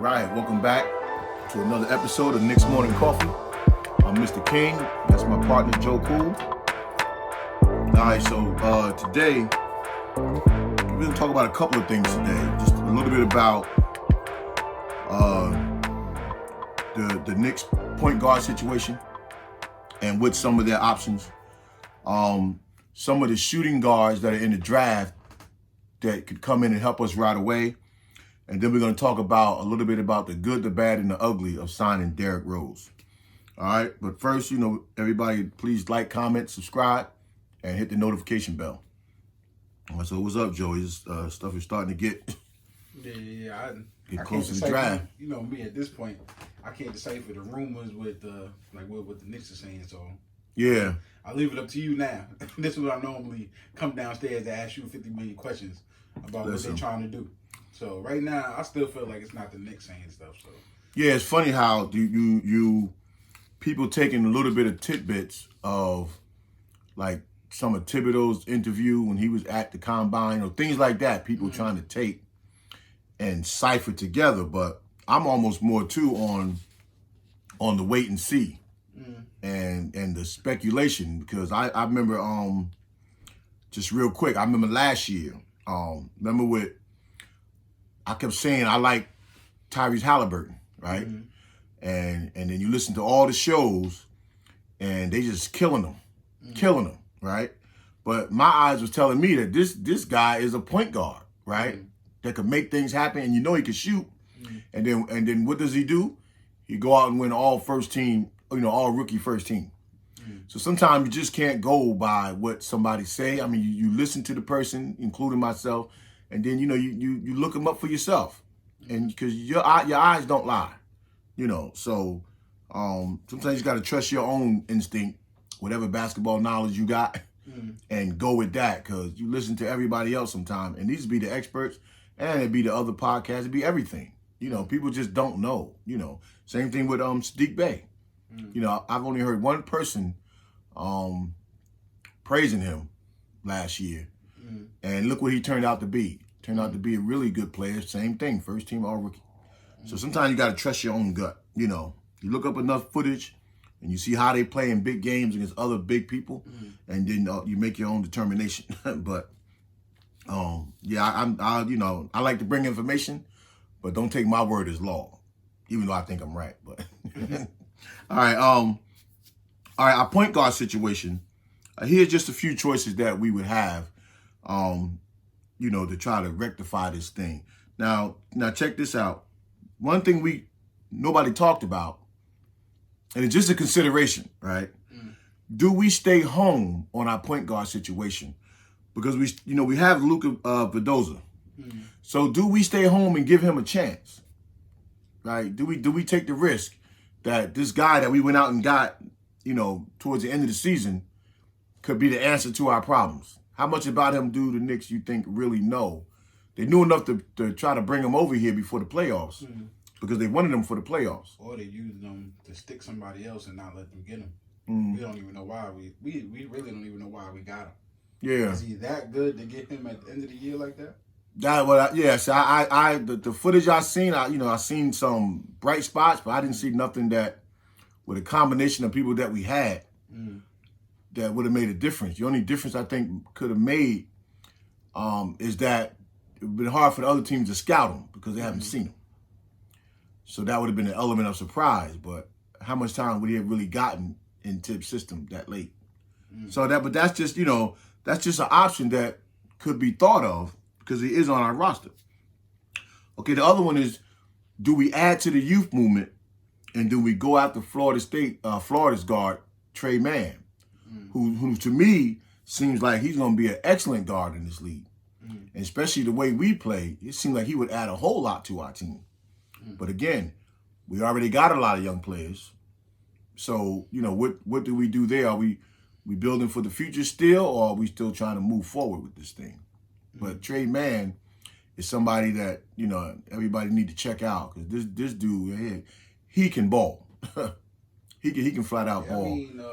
right, welcome back to another episode of Knicks Morning Coffee. I'm Mr. King. That's my partner, Joe Cool. All right, so today we're going to talk about a couple of things today. Just a little bit about the Knicks point guard situation and with some of their options. Some of the shooting guards that are in the draft that could come in and help us right away. And then we're going to talk about a little bit about the good, the bad, and the ugly of signing Derrick Rose. All right, but first, everybody, please like, comment, subscribe, and hit the notification bell. So what's up, Joey? Stuff is starting to get close to the draft. You know me at this point, I can't decipher the rumors with what the Knicks are saying. So yeah, I'll leave it up to you now. This is what I normally come downstairs to ask you 50 million questions about what they're trying to do. So right now, I still feel like it's not the Knicks saying stuff. So yeah, it's funny how you people taking a little bit of tidbits of like some of Thibodeau's interview when he was at the combine or things like that. People trying to take and cipher together, but I'm almost more too on the wait and see and the speculation, because I remember just real quick, I remember last year, I kept saying I like Tyrese Halliburton, right? Mm-hmm. And then you listen to all the shows and they just killing him, right? But my eyes was telling me that this guy is a point guard, right? Mm-hmm. That could make things happen, and he can shoot. Mm-hmm. And then what does he do? He go out and win all first team, all rookie first team. Mm-hmm. So sometimes you just can't go by what somebody say. I mean, you listen to the person, including myself, and then you look them up for yourself, and because your eyes don't lie, So sometimes you got to trust your own instinct, whatever basketball knowledge you got, and go with that. Because you listen to everybody else sometimes, and these be the experts, and it be the other podcasts, it be everything. People just don't know. Same thing with Sadiq Bey. I've only heard one person praising him last year. And look what he turned out to be. Turned out to be a really good player. Same thing, first team all rookie. So sometimes you got to trust your own gut. You look up enough footage and you see how they play in big games against other big people, and then you make your own determination. But I like to bring information, but don't take my word as law, even though I think I'm right. But all right, our point guard situation. Here's just a few choices that we would have, to try to rectify this thing. Now check this out. One thing nobody talked about, and it's just a consideration, right? Do we stay home on our point guard situation? Because we have Luka Vidoza. So do we stay home and give him a chance, right? Do we take the risk that this guy that we went out and got, towards the end of the season could be the answer to our problems? How much about him do the Knicks you think really know? They knew enough to try to bring him over here before the playoffs because they wanted him for the playoffs. Or they used them to stick somebody else and not let them get him. We don't even know why. We really don't even know why we got him. Yeah. Is he that good to get him at the end of the year like that? The footage I seen, I seen some bright spots, but I didn't see nothing that, with a combination of people that we had, that would have made a difference. The only difference I think could have made is that it would have been hard for the other teams to scout him because they haven't seen him. So that would have been an element of surprise. But how much time would he have really gotten in Tibbs' system that late? But that's just that's just an option that could be thought of because he is on our roster. Okay, the other one is, do we add to the youth movement and do we go after Florida's guard, Trey Mann, who to me seems like he's going to be an excellent guard in this league. And especially the way we play, it seems like he would add a whole lot to our team. But again, we already got a lot of young players. So, what do we do there? Are we building for the future still, or are we still trying to move forward with this thing? But Trey Mann is somebody that, everybody need to check out, because this dude, he can ball. he can flat out ball. I mean,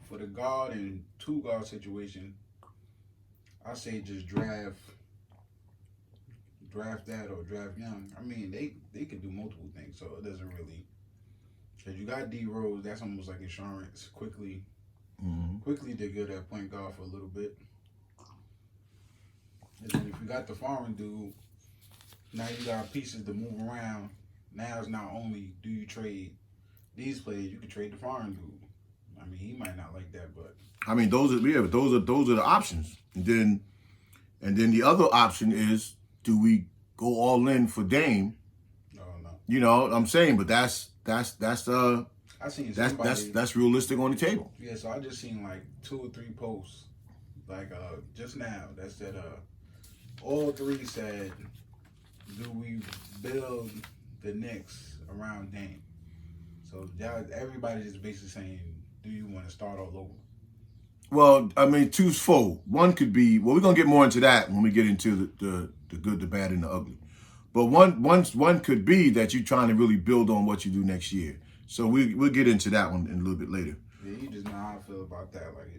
for the guard and two guard situation, I say just draft draft that or draft young. I mean, they could do multiple things, so it doesn't really. Because you got D Rose, that's almost like insurance. Quickly, they're good at point guard for a little bit. And then if you got the foreign dude, now you got pieces to move around. Now it's not only do you trade these players, you can trade the foreign dude. I mean, he might not like that, but I mean, those are the options. And then the other option is, do we go all in for Dame? No. You know what I'm saying? But that's I seen that's realistic on the table. Yeah, so I just seen like 2 or 3 posts, like just now that said all 3 said, do we build the Knicks around Dame? So everybody's just basically saying, do you want to start all over? Well, I mean, twofold. One could be, well, we're gonna get more into that when we get into the good, the bad, and the ugly. But one could be that you're trying to really build on what you do next year. So we'll get into that one in a little bit later. Yeah, you just know how I feel about that. Like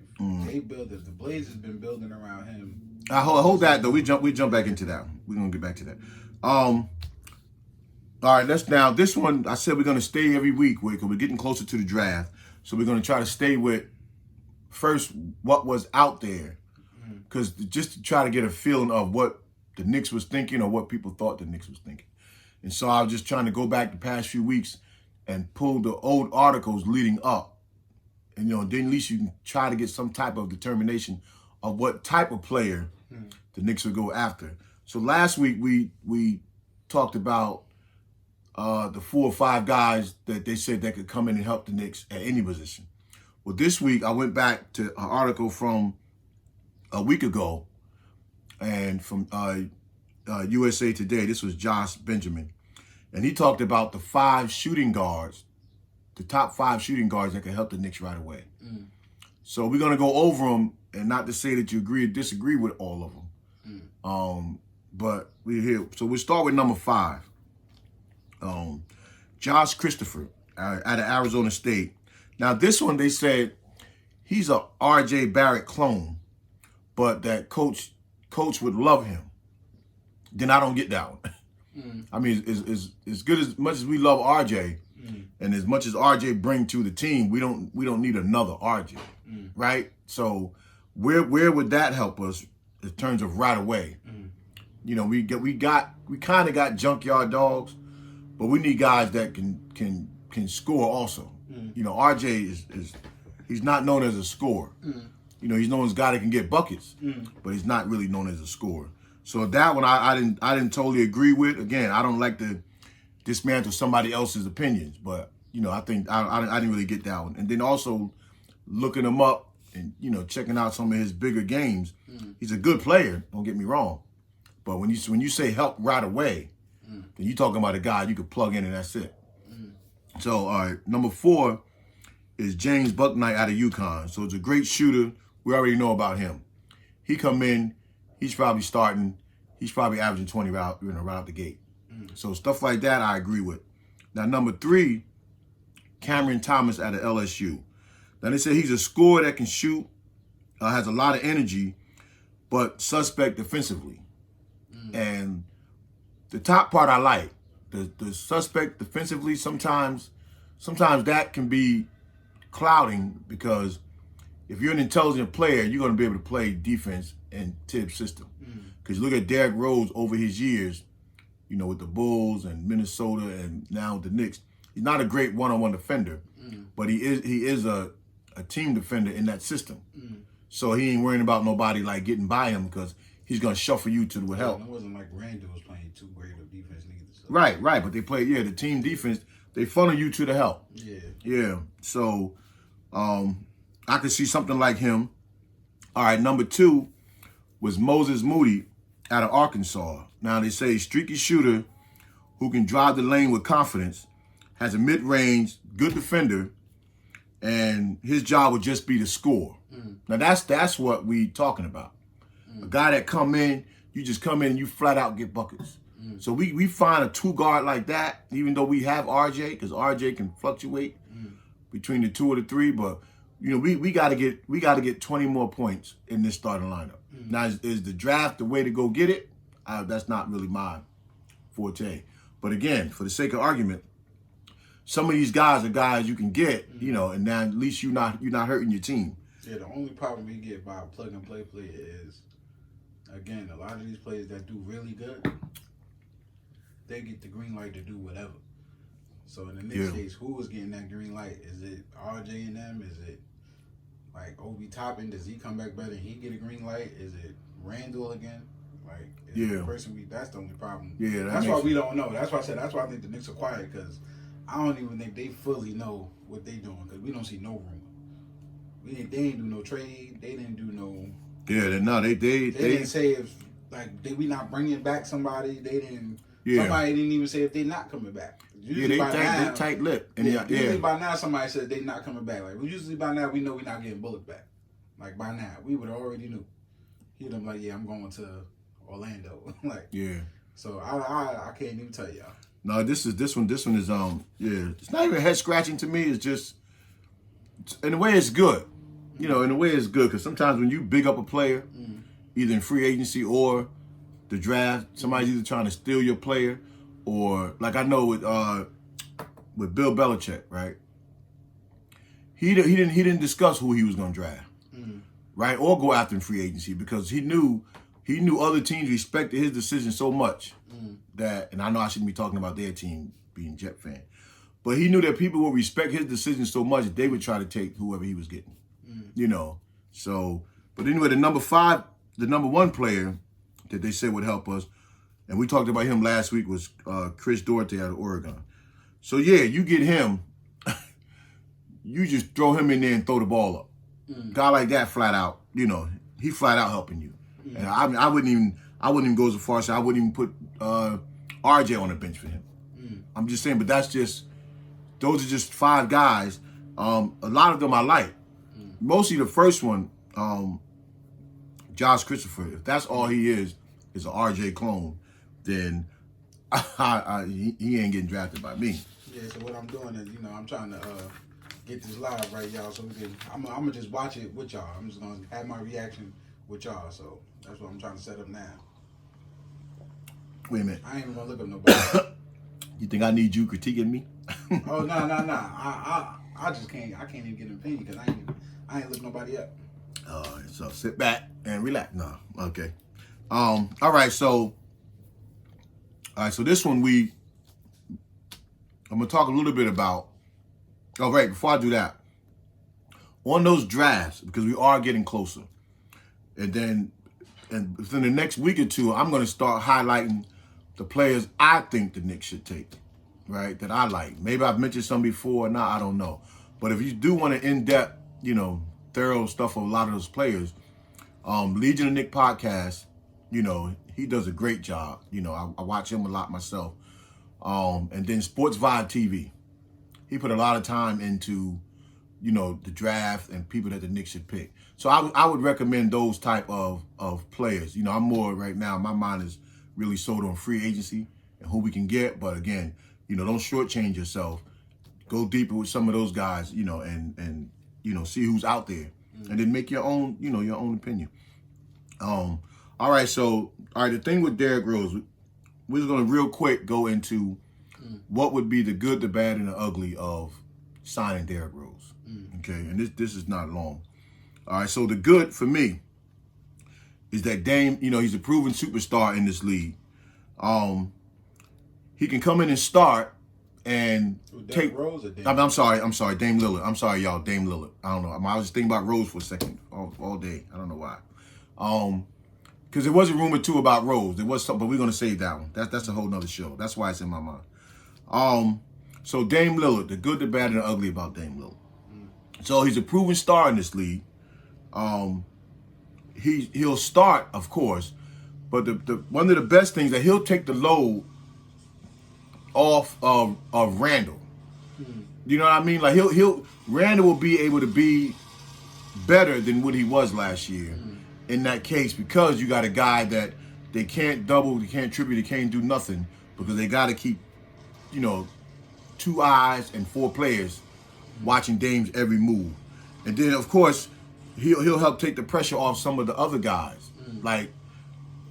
if the Blazers been building around him. I hold that though. We jump back into that one. We're gonna get back to that. All right, this one. I said we're gonna stay every week with, because we're getting closer to the draft. So we're gonna try to stay with first what was out there, because just to try to get a feeling of what the Knicks was thinking or what people thought the Knicks was thinking. And so I was just trying to go back the past few weeks and pull the old articles leading up. And, then at least you can try to get some type of determination of what type of player the Knicks would go after. So last week we talked about the 4 or 5 guys that they said that could come in and help the Knicks at any position. Well, this week I went back to an article from a week ago, and from USA Today. This was Josh Benjamin, and he talked about the 5 shooting guards, the top 5 shooting guards that can help the Knicks right away. So we're gonna go over them, and not to say that you agree or disagree with all of them, but we're here. So we'll start with number 5. Josh Christopher out of Arizona State. Now this one, they said he's a R.J. Barrett clone, but that coach would love him. Then I don't get that one. I mean, as good as much as we love R.J. and as much as R.J. bring to the team, we don't need another R.J. Right? So where would that help us in terms of right away? We kind of got junkyard dogs, but we need guys that can score also. RJ he's not known as a scorer. He's known as a guy that can get buckets, but he's not really known as a scorer. So that one I didn't totally agree with. Again, I don't like to dismantle somebody else's opinions, but I think I didn't really get that one. And then also looking him up and checking out some of his bigger games, he's a good player. Don't get me wrong, but when you say help right away, then you're talking about a guy you could plug in and that's it. So, all right, number 4 is James Bucknight out of UConn. So it's a great shooter. We already know about him. He come in, he's probably starting. He's probably averaging 20 right out the gate. So stuff like that I agree with. Now, number 3, Cameron Thomas out of LSU. Now, they say he's a scorer that can shoot, has a lot of energy, but suspect defensively. And the top part I like. The suspect defensively, sometimes that can be clouding, because if you're an intelligent player, you're going to be able to play defense in Tibbs' system. Because you look at Derrick Rose over his years, with the Bulls and Minnesota and now the Knicks, he's not a great one-on-one defender, but he is a team defender in that system. So he ain't worrying about nobody like getting by him, because he's going to shuffle you to the help. It wasn't like Randall was playing too great of defense neither. So. Right. But they play, the team defense, they funnel you to the help. Yeah. So I could see something like him. All right, number 2 was Moses Moody out of Arkansas. Now they say streaky shooter who can drive the lane with confidence, has a mid-range, good defender, and his job would just be to score. Now that's what we talking about. A guy that come in, you just come in and you flat out get buckets. So we find a 2 guard like that, even though we have RJ, because RJ can fluctuate between the 2 or the 3, but we gotta get 20 more points in this starting lineup. Now is the draft the way to go get it? That's not really my forte. But again, for the sake of argument, some of these guys are guys you can get, you know, and now at least you're not hurting your team. Yeah, the only problem we get by a plug and play player is, again, a lot of these players that do really good, they get the green light to do whatever. So in the Knicks case, who is getting that green light? Is it RJ and them? Is it like Obi Toppin? Does he come back better and he get a green light? Is it Randall again? Like, the person that's the only problem. Yeah, that's why we don't know. That's why I think the Knicks are quiet, because I don't even think they fully know what they doing, because we don't see no rumor. They didn't do no trade. They didn't do no. Yeah, no, they didn't say if we not bringing back somebody. They didn't. Yeah. Somebody didn't even say if they not coming back. Usually they tight lip. And usually by now somebody says they not coming back. Like, usually by now we know we're not getting Bullock back. Like, by now we would already knew. He'd been like, yeah, I'm going to Orlando. Like, yeah. So I can't even tell y'all. No, this one is it's not even head scratching to me. It's just, in a way, it's good. You know, in a way, it's good, because sometimes when you big up a player, either in free agency or the draft, somebody's either trying to steal your player, or like I know with Bill Belichick, right? He didn't discuss who he was going to draft, right, or go after in free agency, because he knew other teams respected his decision so much that, and I know I shouldn't be talking about their team being Jet fan, but he knew that people would respect his decision so much that they would try to take whoever he was getting, you know. So, but anyway, the number 1 player that they said would help us, and we talked about him last week, was Chris Duarte out of Oregon. So yeah, you get him, you just throw him in there and throw the ball up. Guy like that, flat out, you know, he flat out helping you. And I wouldn't even go so far as I wouldn't even put RJ on the bench for him. I'm just saying, but those are just 5 guys. A lot of them I like. Mostly the first one, Josh Christopher. If that's all he is an RJ clone, then he ain't getting drafted by me. Yeah. So what I'm doing is, I'm trying to get this live right, y'all. So I'm gonna just watch it with y'all. I'm just gonna have my reaction with y'all. So that's what I'm trying to set up now. Wait a minute. I ain't even gonna look up nobody. You think I need you critiquing me? Oh no. I just can't. I can't even get an opinion because I ain't look nobody up. So sit back and relax. No, okay. All right. So this one I'm gonna talk a little bit about. Oh, right. Before I do that, on those drafts, because we are getting closer, and within the next week or two, I'm gonna start highlighting the players I think the Knicks should take, right? That I like. Maybe I've mentioned some before or not. I don't know. But if you do want an in-depth, thorough stuff of a lot of those players, Legion of Nick podcast, he does a great job. I watch him a lot myself. And then Sports Vibe TV. He put a lot of time into, the draft and people that the Knicks should pick. So I would recommend those type of players. I'm more right now, my mind is really sold on free agency and who we can get. But again, don't shortchange yourself. Go deeper with some of those guys, and see who's out there. And then make your own, your own opinion. All right, the thing with Derrick Rose, we're just going to real quick go into what would be the good, the bad, and the ugly of signing Derrick Rose. Okay, and this is not long. All right, so the good for me is that Dame, he's a proven superstar in this league. He can come in and start and take Rose or Dame? I'm sorry, Dame Lillard. I'm sorry, y'all, Dame Lillard. I don't know. I was just thinking about Rose for a second all day. I don't know why. Because there was a rumor too about Rose. There was something, but we're gonna save that one. That's a whole nother show. That's why it's in my mind. So Dame Lillard, the good, the bad, and the ugly about Dame Lillard. So he's a proven star in this league. He'll start, of course, but the one of the best things that he'll take the load off of Randall. You know what I mean? Like Randall will be able to be better than what he was last year in that case, because you got a guy that they can't double, they can't triple, they can't do nothing, because they got to keep, 2 eyes and 4 players watching Dame's every move. And then, of course, he'll help take the pressure off some of the other guys. Like,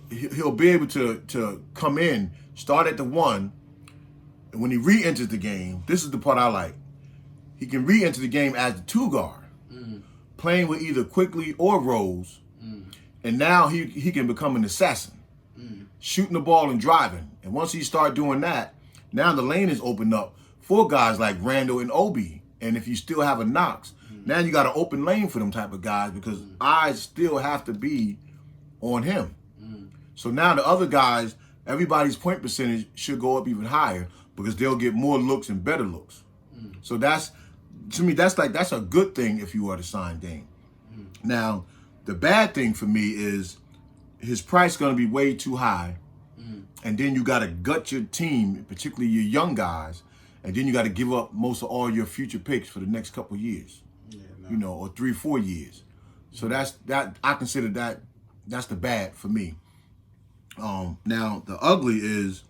he'll be able to come in, start at the 1, and when he re-enters the game, this is the part I like. He can re-enter the game as the 2 guard, playing with either Quickly or Rose, and now he can become an assassin, shooting the ball and driving. And once he start doing that, now the lane is opened up for guys like Randall and Obi. And if you still have a Knox, now you got an open lane for them type of guys because eyes still have to be on him. So now the other guys, everybody's point percentage should go up even higher because they'll get more looks and better looks. So that's, to me, that's a good thing if you were to sign Dame. Now, the bad thing for me is his price going to be way too high. And then you got to gut your team, particularly your young guys. And then you got to give up most of all your future picks for the next couple of years, or 3-4 years. So that I consider that's the bad for me. Now the ugly is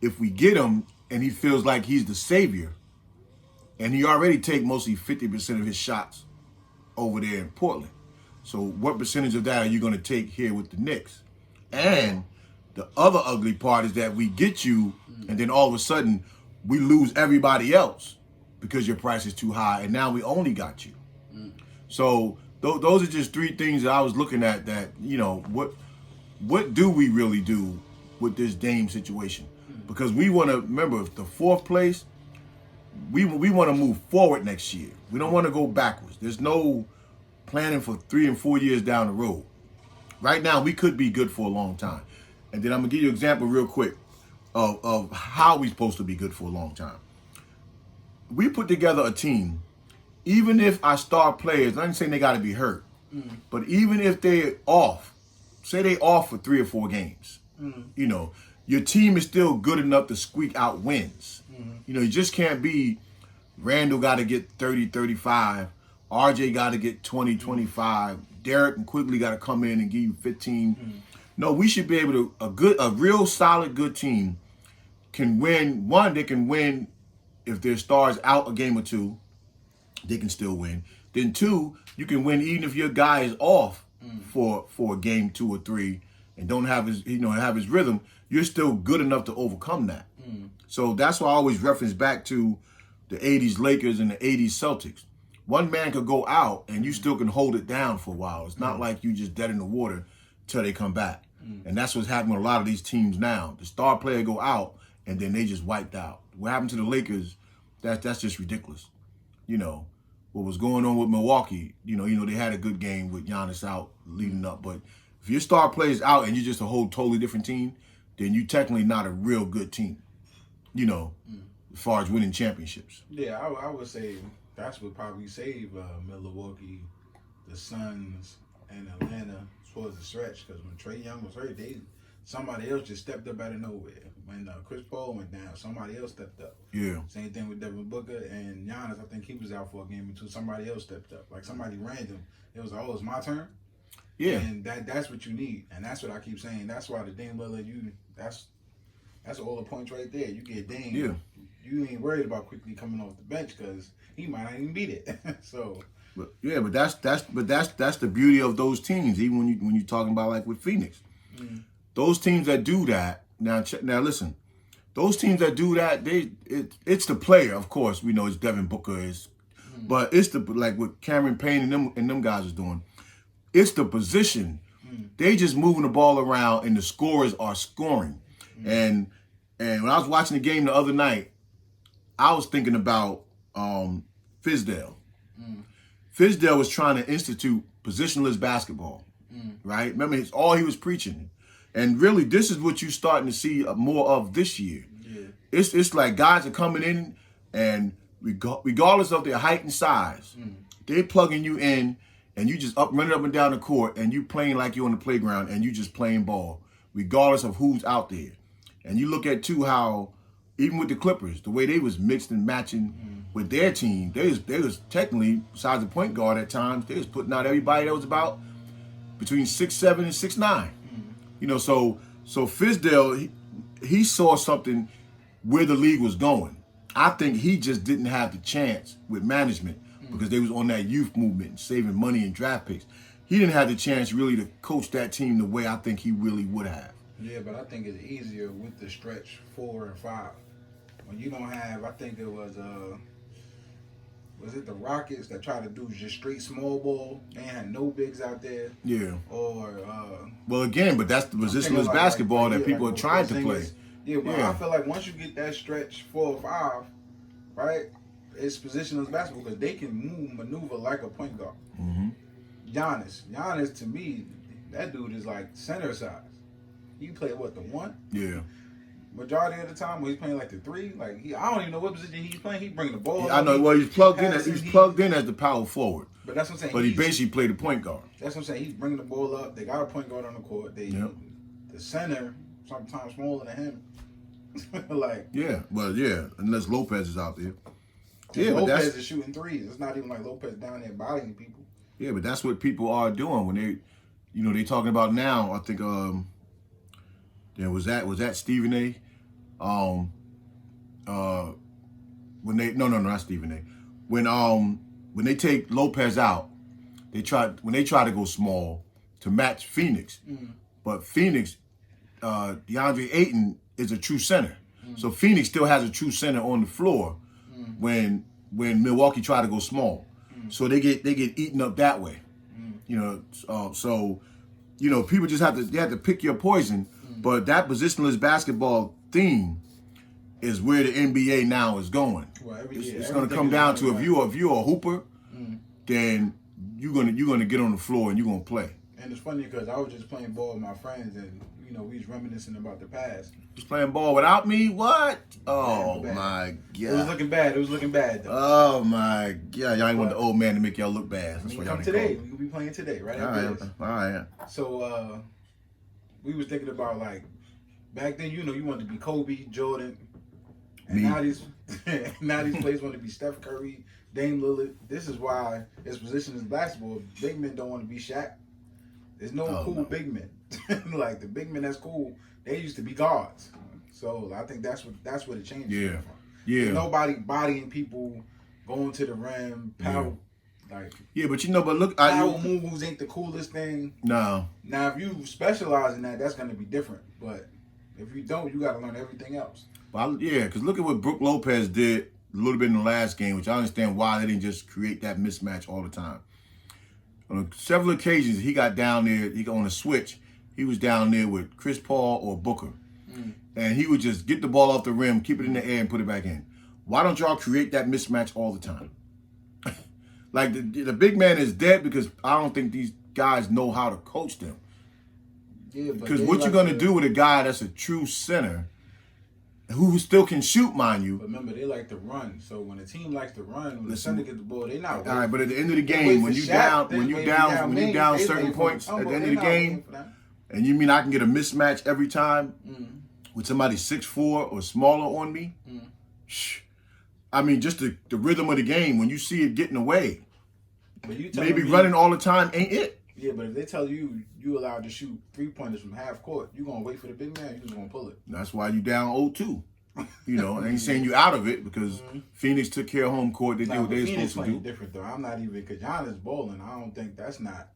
if we get him and he feels like he's the savior, and he already take mostly 50% of his shots over there in Portland. So what percentage of that are you going to take here with the Knicks? And the other ugly part is that we get you, and then all of a sudden we lose everybody else because your price is too high, and now we only got you. So those are just 3 things that I was looking at that, what do we really do with this Dame situation? Because we want to, remember, the 4th place, we want to move forward next year. We don't want to go backwards. There's no planning for 3 and 4 years down the road. Right now, we could be good for a long time. And then I'm going to give you an example real quick of how we're supposed to be good for a long time. We put together a team, even if our star players, I'm not saying they got to be hurt, but even if they're off, say they off for 3 or 4 games, your team is still good enough to squeak out wins. You just can't be Randall got to get 30, 35, RJ got to get 20, 25, Derek and Quigley got to come in and give you 15. No, we should be able to, a real solid good team can win. One, they can win if their stars out a game or 2, they can still win. Then 2, you can win even if your guy is off for a game 2 or 3 and don't have his, have his rhythm. You're still good enough to overcome that. So that's why I always reference back to the 80s Lakers and the 80s Celtics. One man could go out and you still can hold it down for a while. It's not like you just dead in the water till they come back. And that's what's happening with a lot of these teams now. The star player go out and then they just wiped out. What happened to the Lakers, that's just ridiculous. What was going on with Milwaukee, they had a good game with Giannis out leading up. But if your star player's out and you're just a whole totally different team, then you're technically not a real good team, as far as winning championships. Yeah, I would say that's what probably saved Milwaukee, the Suns, and Atlanta towards the stretch. Because when Trae Young was hurt, somebody else just stepped up out of nowhere. When Chris Paul went down, somebody else stepped up. Yeah. Same thing with Devin Booker and Giannis. I think he was out for a game or 2. Somebody else stepped up. Like somebody random. It was like, it's my turn. Yeah. And that's what you need. And that's what I keep saying. That's why the Dame Lillard, that's all the points right there. You get Dame. Yeah. You ain't worried about quickly coming off the bench because he might not even beat it. So. But that's the beauty of those teams. Even when you're talking about like with Phoenix, those teams that do that. Now listen, those teams that do that, it's the player. Of course, we know it's Devin Booker but it's like what Cameron Payne and them guys is doing. It's the position. They just moving the ball around and the scorers are scoring. And when I was watching the game the other night, I was thinking about Fizdale. Fizdale was trying to institute positionless basketball, right? Remember, all he was preaching. And really, this is what you're starting to see more of this year. Yeah. It's like guys are coming in, and regardless of their height and size, they're plugging you in, and you just running up and down the court, and you playing like you're on the playground, and you just playing ball, regardless of who's out there. And you look at, too, how even with the Clippers, the way they was mixed and matching with their team, they was technically, besides the point guard at times, they was putting out everybody that was about between 6'7" and 6'9". So Fizdale, he saw something where the league was going. I think he just didn't have the chance with management because they was on that youth movement and saving money and draft picks. he didn't have the chance really to coach that team the way I think he really would have. Yeah, but I think it's easier with the stretch 4 and 5. When you don't have, I think it was it the Rockets that tried to do just straight small ball? They had no bigs out there. Yeah. Or well, again, but that's the positionless basketball that people are trying to play. But I feel like once you get that stretch 4 or 5, right, it's positionless basketball because they can maneuver like a point guard. Mm-hmm. Giannis, to me, that dude is like center size. He can play what, the 1? Yeah. Majority of the time when he's playing like the 3, like I don't even know what position he's playing. He bringing the ball. I know. Well, he's plugged in. He's plugged in as the power forward. But that's what I'm saying. But he basically played the point guard. That's what I'm saying. He's bringing the ball up. They got a point guard on the court. The center sometimes smaller than him. Like unless Lopez is out there. Yeah, Lopez is shooting threes. It's not even like Lopez down there bodying people. Yeah, but that's what people are doing when they, they talking about now. I think was that Stephen A. When they not Stephen A. When they take Lopez out, they try to go small to match Phoenix, but Phoenix, DeAndre Ayton is a true center, so Phoenix still has a true center on the floor when Milwaukee try to go small, so they get eaten up that way, so people just have to pick your poison. But that positionless basketball theme is where the NBA now is going. Well, it's going to come down to if you're a hooper, then you're gonna get on the floor and you're gonna play. And it's funny because I was just playing ball with my friends and we was reminiscing about the past. Just playing ball without me? What? Oh my God! It was looking bad. It was looking bad though. Oh my God! Y'all ain't want the old man to make y'all look bad. That's why y'all today. We could be playing today, right? All right. So we was thinking about like back then. You wanted to be Kobe, Jordan, and now these players want to be Steph Curry, Dame Lillard. This is why it's positionless basketball. Big men don't want to be Shaq. There's no big men. Like the big men that's cool, they used to be guards. So I think that's what it changed. Yeah. From. Yeah. There's nobody bodying people, going to the rim, power. Like but look, power moves ain't the coolest thing. No. Now if you specialize in that, that's gonna be different. But if you don't, you got to learn everything else. Well, because look at what Brook Lopez did a little bit in the last game, which I understand why they didn't just create that mismatch all the time. On several occasions, he got down there, he got on a switch. He was down there with Chris Paul or Booker. And he would just get the ball off the rim, keep it in the air, and put it back in. Why don't y'all create that mismatch all the time? Like, the big man is dead because I don't think these guys know how to coach them. Yeah, because what you're going to do with a guy that's a true center, who still can shoot, mind you. But remember, they like to run. So when a team likes to run, when the center gets the ball, they not. All right, but at the end of the game, when you down certain points at the end of the game, and you mean I can get a mismatch every time with somebody 6'4" or smaller on me? I mean, just the rhythm of the game, when you see it getting away, maybe running all the time ain't it. Yeah, but if they tell you allowed to shoot 3-pointers from half court, you're going to wait for the big man, you're just going to pull it. That's why you down 0-2. I ain't saying you out of it because Phoenix took care of home court. They did what they were supposed to do. Different though. I'm not even, because Giannis bowling, I don't think that's not.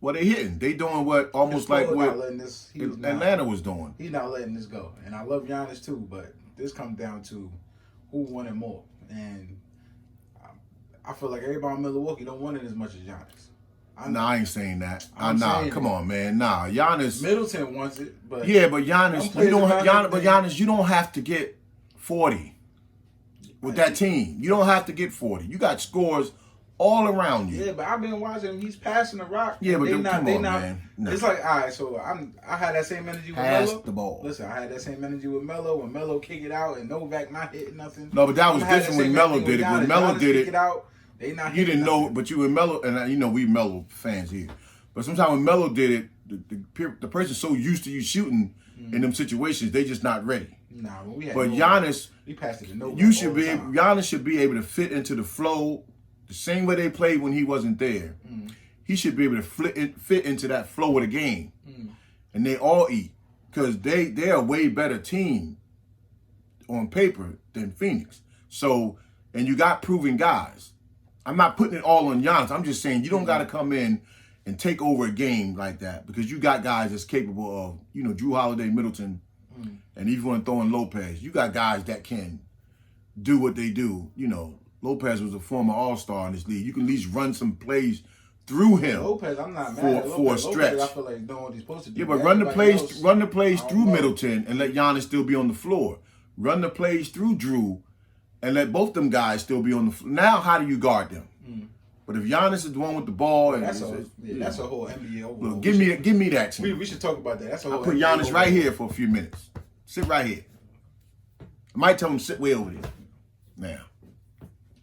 Well, they hitting. They doing what almost like what Atlanta was doing. He's not letting this go. And I love Giannis too, but this comes down to who wanted more. And I feel like everybody in Milwaukee don't want it as much as Giannis. I ain't saying that. Come on, man. Giannis. Middleton wants it, but but Giannis, you don't have to get 40 with that team. You don't have to get 40. You got scores all around you. Yeah, but I've been watching him. He's passing the rock. Yeah, but come on, man. No. It's like, all right, so I had that same energy with Pass Melo. the ball. Listen, I had that same energy with Melo when Melo kick it out and Novak not hitting nothing. No, but that was different when Melo did it. When Melo did it, they not you didn't know, but you were Melo, and we Melo fans here. But sometimes when Melo did it, the person's so used to you shooting in them situations, they just not ready. Nah, we had but Giannis, he passed it to Novak. Giannis should be able to fit into the flow the same way they played when he wasn't there. He should be able to fit into that flow of the game, and they all eat because they're a way better team on paper than Phoenix. So, and you got proven guys. I'm not putting it all on Giannis. I'm just saying you don't got to come in and take over a game like that, because you got guys that's capable of, you know, Drew Holiday, Middleton, and even when throwing Lopez, you got guys that can do what they do. You know, Lopez was a former All-Star in this league. You can at least run some plays through him. Lopez, I'm not mad at for a stretch. Lopez, I feel like he's doing what he's supposed to do. Yeah, but run the plays through Middleton and let Giannis still be on the floor. Run the plays through Drew and let both them guys still be on the floor. Now, how do you guard them? But if Giannis is the one with the ball, and that's a whole NBA overall. Look, give me that team. We should talk about that. That's a whole. I put Giannis right here for a few minutes. Sit right here. I might tell him sit way over there. Now,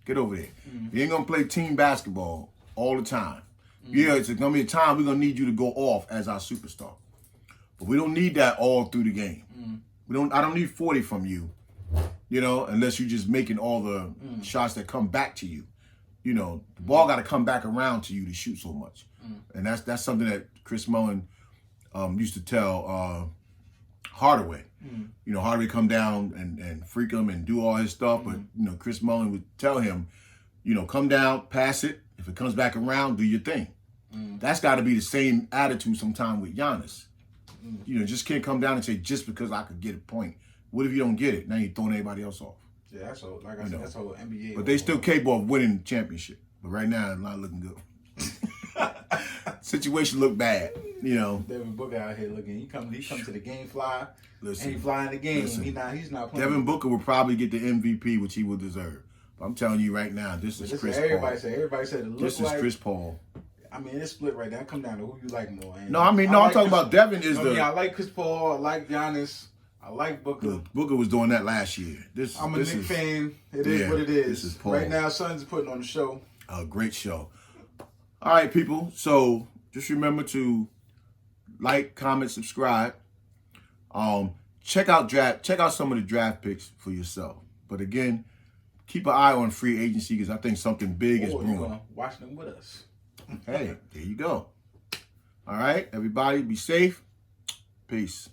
get over there. You ain't gonna play team basketball all the time. Yeah, it's gonna be a time we're gonna need you to go off as our superstar, but we don't need that all through the game. I don't need 40 from you, you know, unless you're just making all the shots that come back to you. You know, the ball got to come back around to you to shoot so much, and that's something that Chris Mullin used to tell Hardaway. You know, Hardaway come down and freak him and do all his stuff, but you know, Chris Mullin would tell him, you know, come down, pass it. If it comes back around, do your thing. That's got to be the same attitude sometime with Giannis. You know, just can't come down and say just because I could get a point. What if you don't get it? Now you're throwing everybody else off. Yeah, that's all. Like I said, that's the whole NBA. But they still capable of winning the championship. But right now, it's not looking good. Situation look bad, you know. Devin Booker out here looking. He come to the game fly. Listen, and he flying the game. He's not playing. Devin Booker will probably get the MVP, which he will deserve. But I'm telling you right now, this is Chris Paul. Everybody said it looks this is Chris Paul. I mean, it's split right there. Come down to who you like more. And I'm talking about Devin is the. I like Chris Paul. I like Giannis. I like Booker. Look, Booker was doing that last year. I'm a Knicks fan. It is what it is. This is Paul. Right now, Suns are putting on the show. A great show. All right, people. So just remember to like, comment, subscribe. Check out some of the draft picks for yourself. But again, keep an eye on free agency because I think something big is brewing. You're gonna watch them with us. Hey, there you go. All right, everybody, be safe. Peace.